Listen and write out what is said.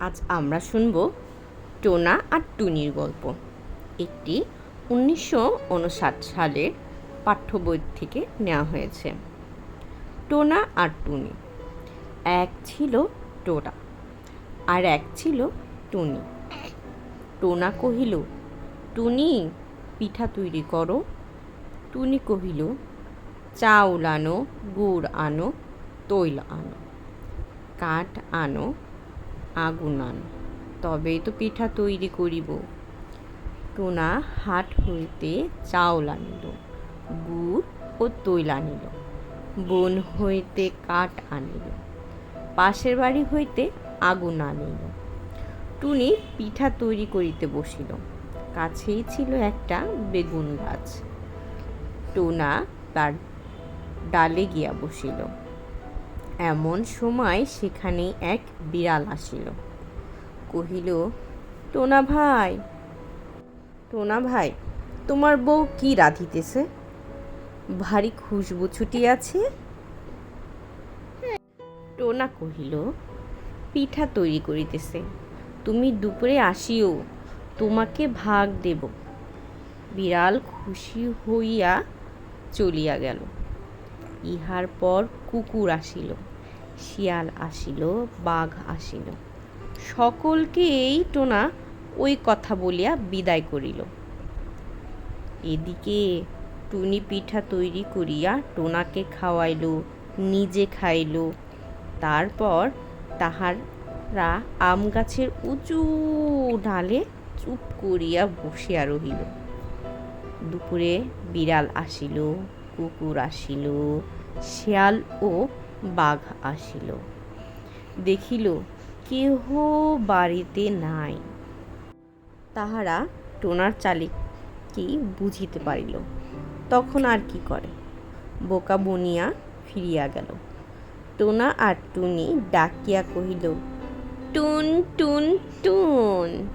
আজ আমরা শুনব টোনা আর টুনির গল্প। একটি 1959 সালের পাঠ্য বই থেকে নেওয়া হয়েছে। টোনা আর টুনি। এক ছিল টোনা আর এক ছিল টুনি। টোনা কহিল, টুনি পিঠা তৈরি করো। টুনি কহিল, চাউল আনো, গুড় আনো, তৈল আনো, কাঠ আনো, আগুন আনো, তবেই তো পিঠা তৈরি করিব। টোনা হাট হইতে চাউল আনিল, গুড় ও তৈল আনিল, বন হইতে কাঠ আনিল, পাশের বাড়ি হইতে আগুন আনিল। টুনি পিঠা তৈরি করিতে বসিল। কাছেই ছিল একটা বেগুন গাছ। টোনা তার ডালে গিয়া বসিল। এমন সময় সেখানে এক বিড়াল আসিল। কহিল, টোনা ভাই, তোমার বউ কি রাঁধিতেছে? ভারী খুশবু ছুটিয়াছে। টোনা কহিল, পিঠা তৈরি করিতেছে, তুমি দুপুরে আসিও, তোমাকে ভাগ দেব। বিড়াল খুশি হইয়া চলিয়া গেল। ইহার পর কুকুর আসিল, শিয়াল আসিল, বাঘ আসিল। সকলকেই টোনা ওই কথা বলিয়া বিদায় করিল। এদিকে টুনি পিঠা তৈরি করিয়া টোনাকে খাওয়াইল, নিজে খাইল। তারপর তাহারা আম গাছের উঁচু ডালে চুপ করিয়া বসিয়া রহিল। দুপুরে বিড়াল আসিল, কুকুর আসিল, শিয়াল ও বাঘ আসিল। দেখিল কেহ বাড়িতে নাই। তাহারা টোনার চালাকি বুঝিতে পারিল। তখন আর কি করে, বোকা বনিয়া ফিরিয়া গেল। টোনা আর টুনি ডাকিয়া কহিল, টুন টুন টুন।